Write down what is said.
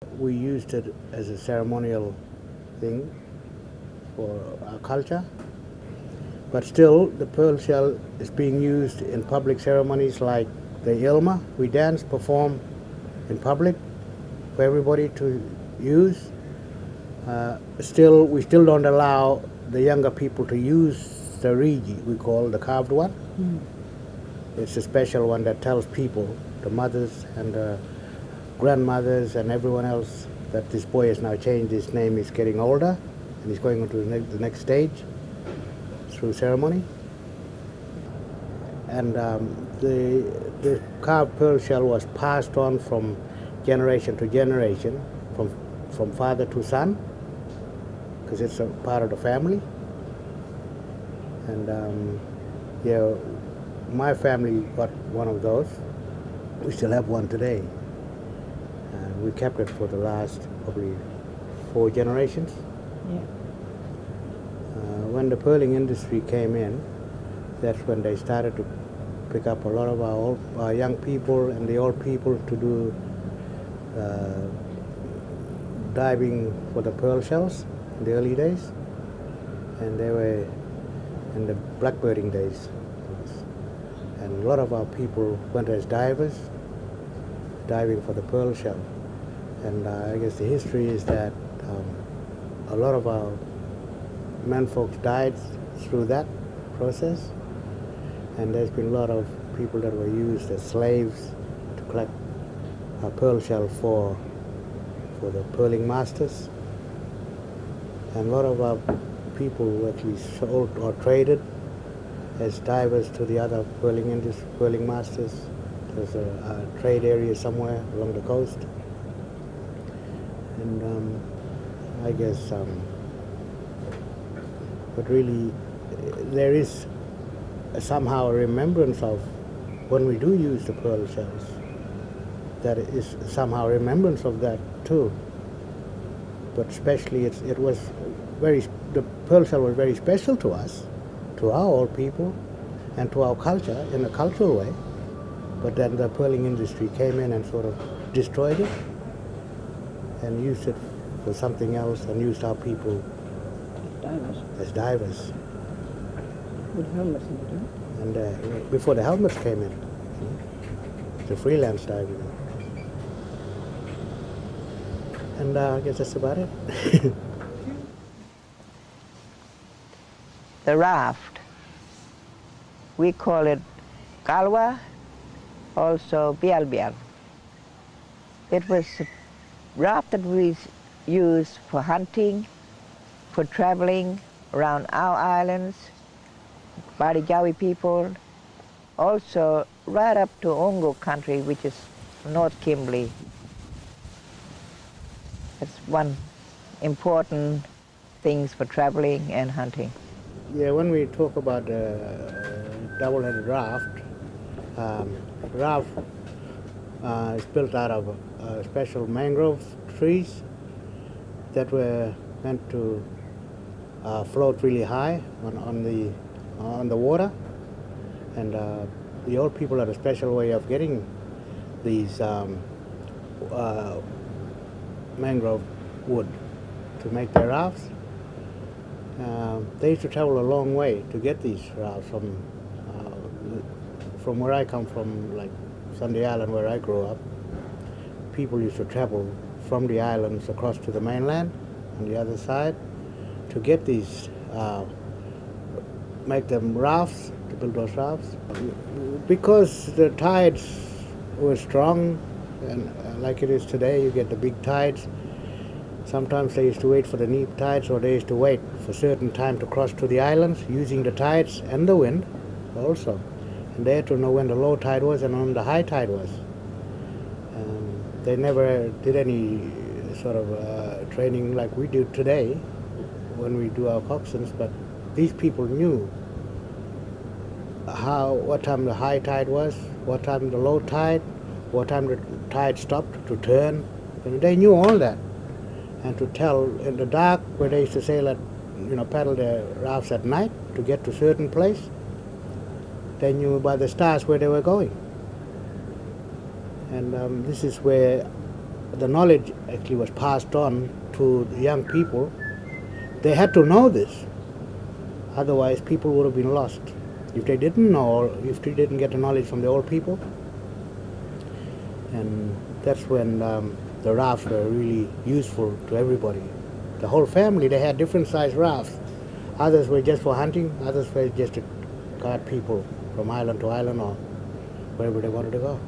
We used it as a ceremonial thing for our culture, but still the pearl shell is being used in public ceremonies like the Ilma. We dance, perform in public for everybody to use. We still don't allow the younger people to use the rigi, we call the carved one. It's a special one that tells people, the mothers and the grandmothers and everyone else, that this boy has now changed his name, he's getting older, and he's going on to the next stage through ceremony. And the carved pearl shell was passed on from generation to generation, from father to son, because it's a part of the family. And yeah, my family got one of those. We still have one today. And we kept it for the last probably 4 generations. Yeah. When the pearling industry came in, that's when they started to pick up a lot of our young people and the old people to do diving for the pearl shells in the early days. And they were in the blackbirding days. And a lot of our people went as divers, diving for the pearl shell. And I guess the history is that a lot of our men folks died through that process. And there's been a lot of people that were used as slaves to collect a pearl shell for the pearling masters. And a lot of our people were actually sold or traded as divers to the other pearling masters. There's a trade area somewhere along the coast. And I guess, but really, there is somehow a remembrance of when we do use the pearl shells. That is somehow a remembrance of that too. But especially the pearl shell was very special to us, to our old people, and to our culture in a cultural way. But then the pearling industry came in and sort of destroyed it and used it for something else and used our people Divers. as divers. With helmets in it, huh? And before the helmets came in, the freelance diving. And I guess that's about it. The raft, we call it kalwa, also bial. It was a raft that we used for hunting, for traveling around our islands, Barijawi people, also right up to Ongo country, which is North Kimberley. That's one important things for traveling and hunting. Yeah, when we talk about double-headed raft, raft is built out of special mangrove trees that were meant to float really high on the water. And the old people had a special way of getting these mangrove wood to make their rafts. They used to travel a long way to get these rafts from where I come from, like Sunday Island, where I grew up. People used to travel from the islands across to the mainland on the other side to get these, make them rafts, to build those rafts. Because the tides were strong, and like it is today, you get the big tides. Sometimes they used to wait for the neap tides, or they used to wait for a certain time to cross to the islands using the tides and the wind also. And they had to know when the low tide was and when the high tide was. They never did any sort of training like we do today when we do our coxswains, but these people knew what time the high tide was, what time the low tide, what time the tide stopped to turn. And they knew all that. And to tell in the dark, where they used to sail paddle their rafts at night to get to a certain place, they knew by the stars where they were going. And this is where the knowledge actually was passed on to the young people, they had to know this. Otherwise, people would have been lost. If they didn't know, or if they didn't get the knowledge from the old people. And that's when the rafts were really useful to everybody. The whole family, they had different sized rafts. Others were just for hunting, others were just to guide people from island to island or wherever they wanted to go.